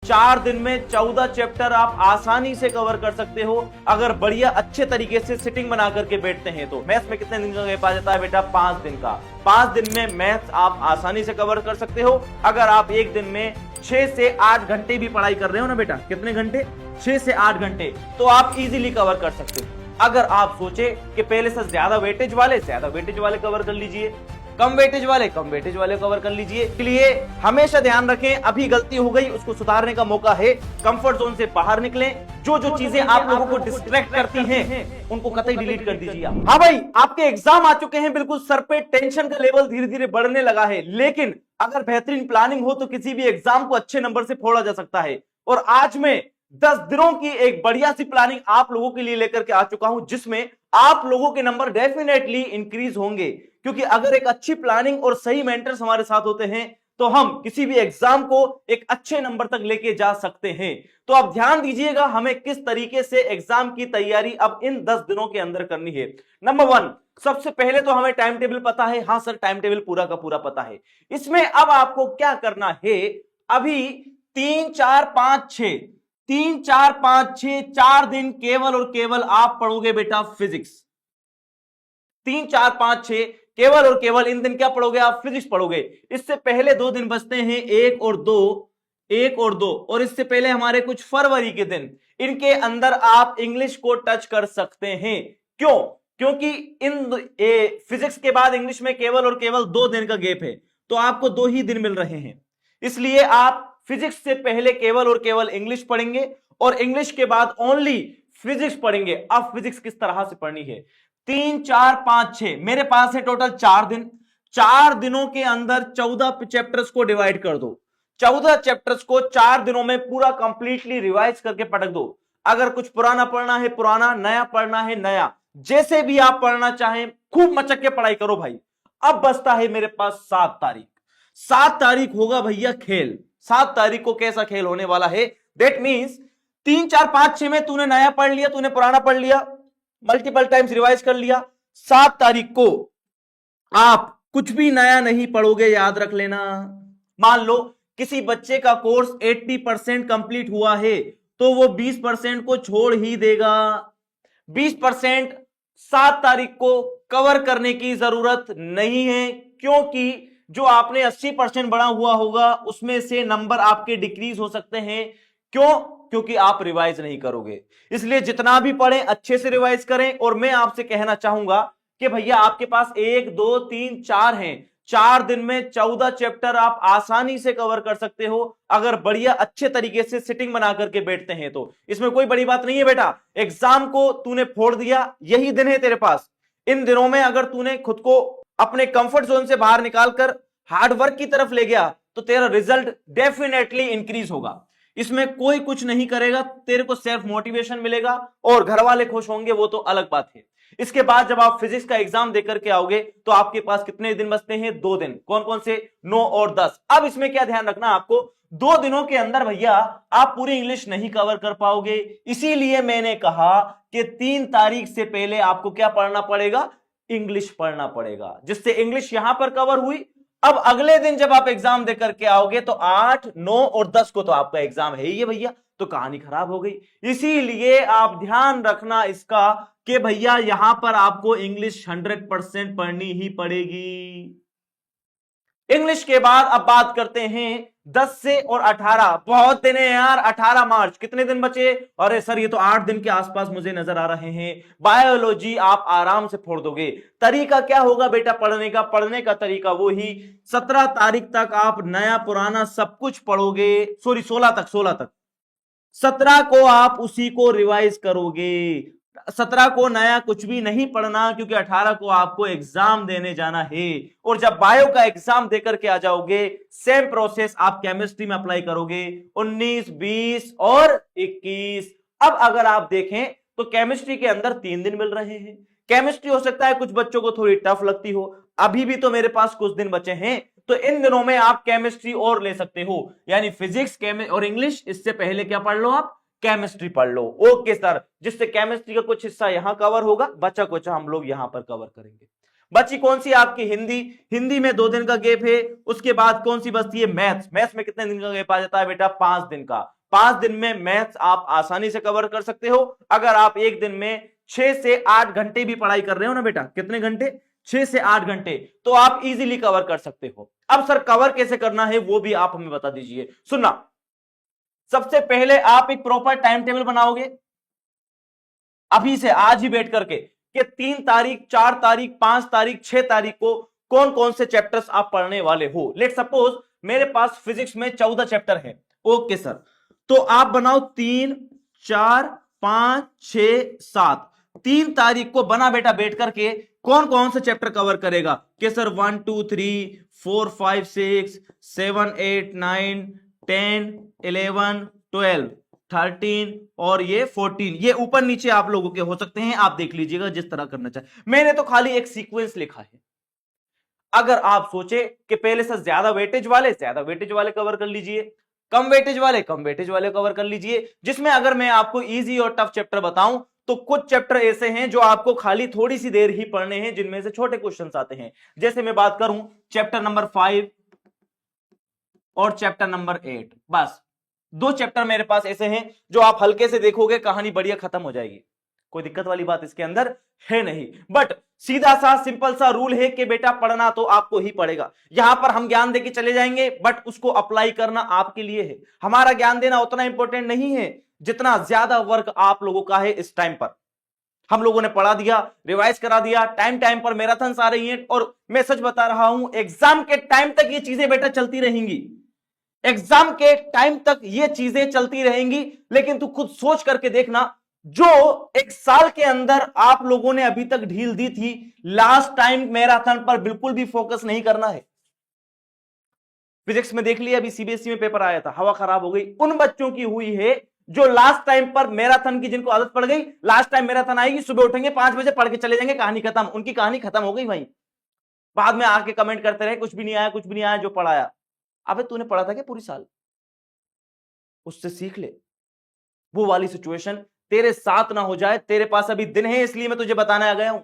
4 दिन में 14 चैप्टर आप आसानी से कवर कर सकते हो अगर बढ़िया अच्छे तरीके से सिटिंग बना करके बैठते हैं तो। मैथ्स में कितने दिन का गैप आ जाता है बेटा? 5 दिन का। 5 दिन में मैथ्स आप आसानी से कवर कर सकते हो अगर आप एक दिन में 6 से 8 घंटे भी पढ़ाई कर रहे हो ना बेटा। कितने घंटे? 6 से 8 घंटे, तो आप इजीली कवर कर सकते हो। अगर आप सोचे कि पहले से ज्यादा वेटेज वाले कवर कर लीजिए, कम वेटेज वाले कवर कर लीजिए। इसलिए हमेशा ध्यान रखें, अभी गलती हो गई उसको सुधारने का मौका है। कंफर्ट जोन से बाहर निकलें। जो चीजें आप लोगों को डिस्ट्रैक्ट करती हैं उनको कतई डिलीट कर दीजिए। हाँ भाई, आपके एग्जाम आ चुके हैं, बिल्कुल सर पे टेंशन का लेवल धीरे धीरे बढ़ने लगा है, लेकिन अगर बेहतरीन प्लानिंग हो तो किसी भी एग्जाम को अच्छे नंबर से फोड़ा जा सकता है। और आज मैं 10 दिनों की एक बढ़िया सी प्लानिंग आप लोगों के लिए लेकर के आ चुका हूं, जिसमें आप लोगों के नंबर डेफिनेटली इंक्रीज होंगे। क्योंकि अगर एक अच्छी प्लानिंग और सही मेंटर्स हमारे साथ होते हैं तो हम किसी भी एग्जाम को एक अच्छे नंबर तक लेके जा सकते हैं। तो आप ध्यान दीजिएगा हमें किस तरीके से एग्जाम की तैयारी अब इन 10 दिनों के अंदर करनी है। नंबर 1, सबसे पहले तो हमें टाइम टेबल पता है। हाँ सर, टाइम टेबल पूरा का पूरा पता है। इसमें अब आपको क्या करना है, अभी 3 4 5 6 3 4 5 6 4 दिन केवल और केवल आप पढ़ोगे बेटा फिजिक्स। 3 4 5 6 केवल और केवल इन दिन क्या पढ़ोगे आप? फिजिक्स पढ़ोगे। इससे पहले 2 दिन बचते हैं, 1 और 2, और इससे पहले हमारे कुछ फरवरी के दिन, इनके अंदर आप इंग्लिश को टच कर सकते हैं। क्यों? क्योंकि इन फिजिक्स के बाद इंग्लिश में केवल और केवल 2 दिन का गैप है, तो आपको 2 ही दिन मिल रहे हैं। इसलिए आप फिजिक्स से पहले केवल और केवल इंग्लिश पढ़ेंगे और इंग्लिश के बाद ओनली फिजिक्स पढ़ेंगे। अब फिजिक्स किस तरह से पढ़नी है? 3 4 5 6 मेरे पास है टोटल 4 दिन। 4 दिनों के अंदर 14 चैप्टर्स को डिवाइड कर दो। 14 चैप्टर्स को 4 दिनों में पूरा कंप्लीटली रिवाइज करके पढ़ दो। अगर कुछ पुराना पढ़ना है पुराना, नया पढ़ना है नया, जैसे भी आप पढ़ना चाहें खूब मचक के पढ़ाई करो भाई। अब बचता है मेरे पास 7 तारीख। 7 तारीख होगा भैया खेल। 7 तारीख को कैसा खेल होने वाला है? दैट मींस 3 4 5 6 में तूने नया पढ़ लिया, तूने पुराना पढ़ लिया, मल्टीपल टाइम्स रिवाइज कर लिया। 7 तारीख को आप कुछ भी नया नहीं पढ़ोगे, याद रख लेना। मान लो किसी बच्चे का कोर्स 80% कंप्लीट हुआ है तो वो 20% को छोड़ ही देगा। 20% 7 तारीख को कवर करने की जरूरत नहीं है, क्योंकि जो आपने 80% बढ़ा हुआ होगा उसमें से नंबर आपके डिक्रीज हो सकते हैं। क्यों? क्योंकि आप रिवाइज नहीं करोगे। इसलिए जितना भी पढ़ें अच्छे से रिवाइज करें। और मैं आपसे कहना चाहूंगा कि भैया आपके पास 1 2 3 4 हैं, 4 दिन में 14 चैप्टर आप आसानी से कवर कर सकते हो अगर बढ़िया अच्छे तरीके से सिटिंग बना करके बैठते हैं तो। इसमें कोई बड़ी बात नहीं है बेटा। एग्जाम को तूने फोड़ दिया, यही दिन है तेरे पास। इन दिनों में अगर तूने खुद को अपने कंफर्ट जोन से बाहर निकालकर हार्ड वर्क की तरफ ले गया तो तेरा रिजल्ट डेफिनेटली इंक्रीज होगा। इसमें कोई कुछ नहीं करेगा, तेरे को सेल्फ मोटिवेशन मिलेगा और घर वाले खुश होंगे, वो तो अलग बात है। इसके बाद जब आप फिजिक्स का एग्जाम देकर के आओगे तो आपके पास कितने दिन बचते हैं? 2 दिन। कौन कौन से? 9 और 10। अब इसमें क्या ध्यान रखना आपको, 2 दिनों के अंदर भैया आप पूरी इंग्लिश नहीं कवर कर पाओगे। इसीलिए मैंने कहा कि 3 तारीख से पहले आपको क्या पढ़ना पड़ेगा? इंग्लिश पढ़ना पड़ेगा, जिससे इंग्लिश यहां पर कवर हुई। अब अगले दिन जब आप एग्जाम देकर के आओगे तो 8 9 और 10 को तो आपका एग्जाम है ही भैया, तो कहानी खराब हो गई। इसीलिए आप ध्यान रखना इसका कि भैया यहां पर आपको इंग्लिश 100% पढ़नी ही पड़ेगी। इंग्लिश के बाद अब बात करते हैं 10 से और 18। बहुत दिन है यार, 18 मार्च। कितने दिन बचे? अरे सर ये तो 8 दिन के आसपास मुझे नजर आ रहे हैं। बायोलॉजी आप आराम से फोड़ दोगे। तरीका क्या होगा बेटा पढ़ने का? पढ़ने का तरीका वो ही 17 तारीख तक आप नया पुराना सब कुछ पढ़ोगे। सॉरी 16 तक 17 को आप उसी को रिवाइज करोगे। 17 को नया कुछ भी नहीं पढ़ना, क्योंकि 18 को आपको एग्जाम देने जाना है। और जब बायो का एग्जाम देकर के आ जाओगे, सेम प्रोसेस आप केमिस्ट्री में अप्लाई करोगे। 19 20 और 21। अब अगर आप देखें तो केमिस्ट्री के अंदर 3 दिन मिल रहे हैं। केमिस्ट्री हो सकता है कुछ बच्चों को थोड़ी टफ लगती हो, अभी भी तो मेरे पास कुछ दिन बचे हैं, तो इन दिनों में आप केमिस्ट्री और ले सकते हो। यानी फिजिक्स और इंग्लिश, इससे पहले क्या पढ़ लो आप? केमिस्ट्री पढ़ लो। ओके सर, जिससे केमिस्ट्री का कुछ हिस्सा यहां कवर होगा, बचा कुछ हम लोग यहां पर कवर करेंगे। बची कौन सी आपकी हिंदी, हिंदी में 2 दिन का गैप है। उसके बाद कौन सी बचती है, मैथ्स, मैथ्स में कितने दिन का गैप आ जाता है बेटा, 5 दिन का। 5 दिन में मैथ्स आप आसानी से कवर कर सकते हो। अगर आप एक दिन में 6 से 8 घंटे भी पढ़ाई कर रहे हो ना बेटा, कितने घंटे, 6 से 8 घंटे, तो आप इजीली कवर कर सकते हो। अब सर कवर कैसे करना है वो भी आप हमें बता दीजिए। सुनना, सबसे पहले आप एक प्रॉपर टाइम टेबल बनाओगे अभी से, आज ही बैठ करके, कि 3 तारीख, 4 तारीख, 5 तारीख, 6 तारीख को कौन कौन से चैप्टर्स आप पढ़ने वाले हो। लेट सपोज मेरे पास फिजिक्स में 14 चैप्टर है, ओके सर, तो आप बनाओ 3, 4, 5, 6, 7, 3 तारीख को बना बेटा बैठ करके कौन कौन से चैप्टर कवर करेगा, कि सर 1, 2, 3, 4, 5, 6, 7, 8, 9, 10, 11, 12, 13 और ये 14, ये ऊपर नीचे आप लोगों के हो सकते हैं, आप देख लीजिएगा जिस तरह करना चाहे। मैंने तो खाली एक सीक्वेंस लिखा है। अगर आप सोचे कि पहले से ज्यादा वेटेज वाले कवर कर लीजिए, कम वेटेज वाले कवर कर लीजिए, जिसमें अगर मैं आपको इजी और टफ चैप्टर बताऊं तो कुछ चैप्टर ऐसे हैं जो आपको खाली थोड़ी सी देर ही पढ़ने हैं, जिनमें से छोटे क्वेश्चंस आते हैं। जैसे मैं बात करूं चैप्टर नंबर 5 और चैप्टर नंबर 8, बस 2 चैप्टर मेरे पास ऐसे हैं जो आप हल्के से देखोगे, कहानी बढ़िया खत्म हो जाएगी, कोई दिक्कत वाली बात इसके अंदर है नहीं। बट सीधा सा सिंपल सा रूल है कि बेटा पढ़ना तो आपको ही पड़ेगा। यहां पर हम ज्ञान देके चले जाएंगे, बट उसको अप्लाई करना आपके लिए है। हमारा ज्ञान देना उतना इंपॉर्टेंट नहीं है जितना ज्यादा वर्क आप लोगों का है। इस टाइम पर हम लोगों ने पढ़ा दिया, रिवाइज करा दिया, टाइम टाइम पर मैराथन्स आ रही हैं, और मैं सच बता रहा हूं एग्जाम के टाइम तक ये चीजें बेटा चलती रहेंगी, एग्जाम के टाइम तक ये चीजें चलती रहेंगी। लेकिन तू खुद सोच करके देखना, जो 1 साल के अंदर आप लोगों ने अभी तक ढील दी थी, लास्ट टाइम मैराथन पर बिल्कुल भी फोकस नहीं करना है। फिजिक्स में देख लिया, अभी सीबीएसई में पेपर आया था, हवा खराब हो गई, उन बच्चों की हुई है जो लास्ट टाइम पर मैराथन की, जिनको आदत पड़ गई, लास्ट टाइम मैराथन आएगी, सुबह उठेंगे 5 बजे, पढ़ के चले जाएंगे, कहानी खत्म, उनकी कहानी खत्म हो गई भाई। बाद में आके कमेंट करते रहे कुछ भी नहीं आया, कुछ भी नहीं आया जो पढ़ाया। अबे तूने पढ़ा था क्या पूरी साल, उससे सीख ले। वो वाली सिचुएशन तेरे साथ ना हो जाए। तेरे पास अभी दिन है, इसलिए मैं तुझे बताने आ गया हूं।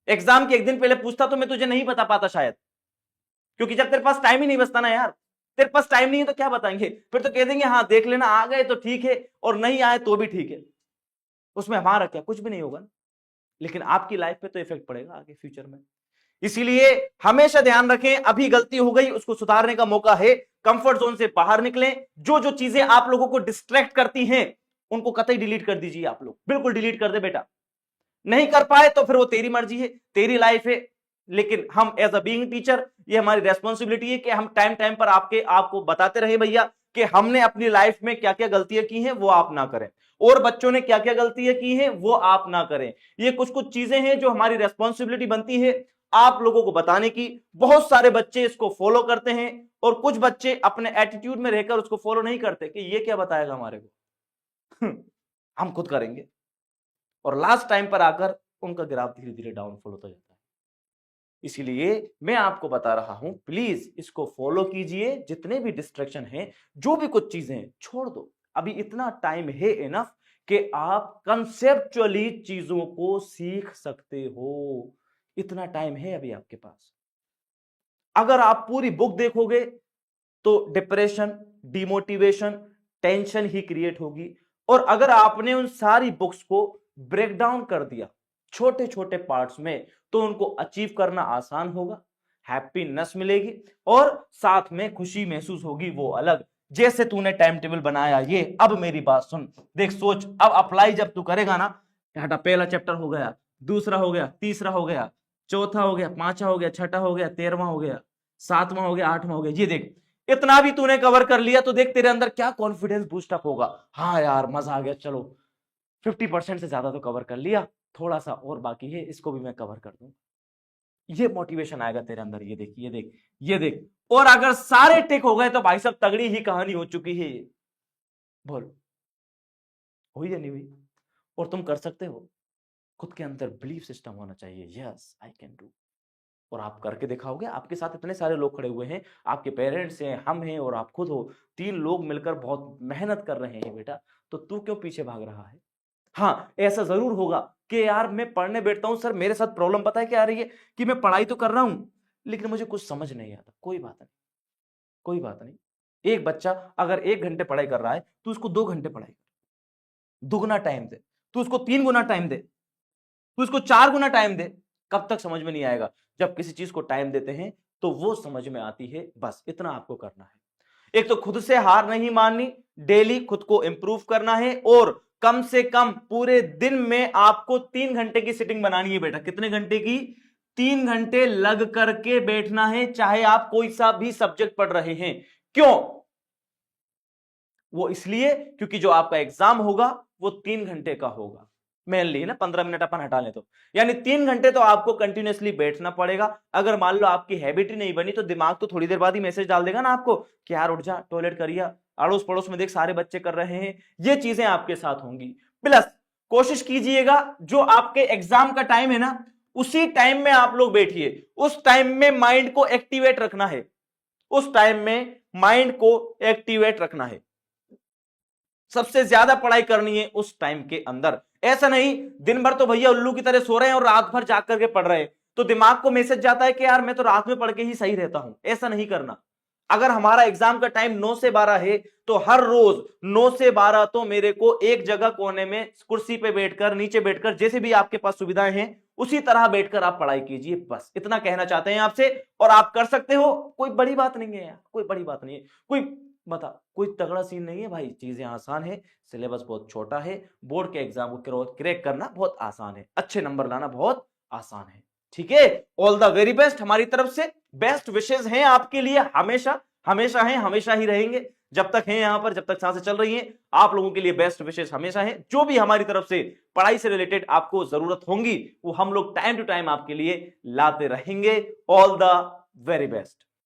एग्जाम के 1 दिन पहले पूछता तो मैं तुझे नहीं बता पाता शायद, क्योंकि जब तेरे पास टाइम ही नहीं बचता ना यार, तेरे पास टाइम नहीं है तो क्या बताएंगे, फिर तो कह देंगे हाँ देख लेना, आ गए तो ठीक है और नहीं आए तो भी ठीक है, उसमें हमारा क्या, कुछ भी नहीं होगा। लेकिन आपकी लाइफ पे तो इफेक्ट पड़ेगा आगे फ्यूचर में। इसीलिए हमेशा ध्यान रखें, अभी गलती हो गई उसको सुधारने का मौका है। कंफर्ट जोन से बाहर निकलें। जो जो चीजें आप लोगों को डिस्ट्रैक्ट करती हैं उनको कतई डिलीट कर दीजिए। आप लोग बिल्कुल डिलीट कर दे बेटा। नहीं कर पाए तो फिर वो तेरी मर्जी है, तेरी लाइफ है। लेकिन हम एज अ बीइंग टीचर, ये हमारी रेस्पॉन्सिबिलिटी है कि हम टाइम टाइम पर आपको बताते रहे भैया कि हमने अपनी लाइफ में क्या क्या गलतियां की हैं वो आप ना करें, और बच्चों ने क्या क्या गलतियां की हैं वो आप ना करें। ये कुछ कुछ चीजें हैं जो हमारी रेस्पॉन्सिबिलिटी बनती है आप लोगों को बताने की। बहुत सारे बच्चे इसको फॉलो करते हैं और कुछ बच्चे अपने एटीट्यूड में रहकर उसको फॉलो नहीं करते कि ये क्या बताएगा हमारे को हम खुद करेंगे, और लास्ट टाइम पर आकर उनका ग्राफ धीरे धीरे डाउनफॉल होता जाता है। इसीलिए मैं आपको बता रहा हूं, प्लीज इसको फॉलो कीजिए। जितने भी डिस्ट्रैक्शन हैं, जो भी कुछ चीजें हैं, छोड़ दो। अभी इतना टाइम है इनफ कि आप कंसेप्चुअली चीजों को सीख सकते हो। इतना टाइम है अभी आपके पास। अगर आप पूरी बुक देखोगे तो डिप्रेशन, डिमोटिवेशन, टेंशन ही क्रिएट होगी। और अगर आपने उन सारी बुक्स को ब्रेक डाउन कर दिया छोटे छोटे पार्ट्स में, तो उनको अचीव करना आसान होगा, हैप्पीनेस मिलेगी और साथ में खुशी महसूस होगी, वो अलग। जैसे तूने टाइम टेबल बनाया ये, अब मेरी बात सुन, देख सोच, अब अप्लाई जब तू करेगा ना, हटा, पहला चैप्टर हो गया, दूसरा हो गया, तीसरा हो गया, चौथा हो गया, पांचवा हो गया, छठा हो गया, 13वां हो गया, 7वां हो गया, 8वां हो गया। ये देख, इतना भी तूने कवर कर लिया तो देख तेरे अंदर क्या कॉन्फिडेंस बूस्ट अप होगा। हाँ यार मजा आ गया, चलो 50% से ज्यादा तो कवर कर लिया, थोड़ा सा और बाकी है, इसको भी मैं कवर कर दूं। ये मोटिवेशन आएगा तेरे अंदर। ये देख, ये देख, ये देख। और अगर सारे टिक हो गए तो भाई साहब तगड़ी ही कहानी हो चुकी है। बोल, हुई या नहीं हुई? और तुम कर सकते हो। खुद के अंदर बिलीफ सिस्टम होना चाहिए, यस आई कैन डू। और आप करके दिखाओगे। आपके साथ इतने सारे लोग खड़े हुए हैं, आपके पेरेंट्स हैं, हम हैं और आप खुद हो। 3 लोग मिलकर बहुत मेहनत कर रहे हैं बेटा, तो तू क्यों पीछे भाग रहा है? हाँ, ऐसा जरूर होगा कि यार मैं पढ़ने बैठता हूं सर, मेरे साथ प्रॉब्लम पता है क्या आ रही है कि मैं पढ़ाई तो कर रहा हूं लेकिन मुझे कुछ समझ नहीं आता। कोई बात नहीं, कोई बात नहीं। एक बच्चा अगर 1 घंटे पढ़ाई कर रहा है तो उसको 2 घंटे पढ़ाई कर, दुगना टाइम दे। तू उसको 3 गुना टाइम दे, तू उसको 4 गुना टाइम दे, कब तक समझ में नहीं आएगा? जब किसी चीज को टाइम देते हैं तो वो समझ में आती है। बस इतना आपको करना है। एक तो खुद से हार नहीं माननी, डेली खुद को इंप्रूव करना है और कम से कम पूरे दिन में आपको 3 घंटे की सिटिंग बनानी है बेटा। कितने घंटे की? 3 घंटे लग करके बैठना है, चाहे आप कोई सा भी सब्जेक्ट पढ़ रहे हैं। क्यों? वो इसलिए क्योंकि जो आपका एग्जाम होगा वो 3 घंटे का होगा। मेनली ना 15 मिनट अपन हटा लें तो, यानी 3 घंटे तो आपको कंटिन्यूअसली बैठना पड़ेगा। अगर मान लो आपकी हैबिट ही नहीं बनी तो दिमाग तो थोड़ी देर बाद ही मैसेज डाल देगा ना आपको कि यार उठ जा, टॉयलेट करिया, अड़ोस पड़ोस में देख सारे बच्चे कर रहे हैं। ये चीजें आपके साथ होंगी। प्लस कोशिश कीजिएगा जो आपके एग्जाम का टाइम है ना, उसी टाइम में आप लोग बैठिए। उस टाइम में माइंड को एक्टिवेट रखना है, उस टाइम में माइंड को एक्टिवेट रखना है। सबसे ज्यादा पढ़ाई करनी है उस टाइम के अंदर। ऐसा नहीं दिन भर तो भैया उल्लू की तरह सो रहे हैं और रात भर जाग करके पढ़ रहे हैं तो दिमाग को मैसेज जाता है कि यार मैं तो रात में पढ़ के ही सही रहता हूं। ऐसा नहीं करना। अगर हमारा एग्जाम का टाइम 9 से 12 है तो हर रोज 9 से 12 तो मेरे को एक जगह कोने में कुर्सी पे बैठकर, नीचे बैठकर, जैसे भी आपके पास सुविधाएं हैं उसी तरह बैठकर आप पढ़ाई कीजिए। बस इतना कहना चाहते हैं आपसे और आप कर सकते हो। कोई बड़ी बात नहीं है यार, कोई बड़ी बात नहीं है। कोई बता, कोई तगड़ा सीन नहीं है भाई। चीजें आसान है, सिलेबस बहुत छोटा है, बोर्ड के एग्जाम को क्रैक करना बहुत आसान है, अच्छे नंबर लाना बहुत आसान है। ठीक है, ऑल द वेरी बेस्ट हमारी तरफ से। बेस्ट विशेष हैं आपके लिए हमेशा, हमेशा हैं, हमेशा ही रहेंगे। जब तक हैं यहां पर, जब तक सांसें चल रही हैं, आप लोगों के लिए बेस्ट विशेष हमेशा हैं। जो भी हमारी तरफ से पढ़ाई से रिलेटेड आपको जरूरत होंगी वो हम लोग टाइम टू टाइम आपके लिए लाते रहेंगे। All the very best.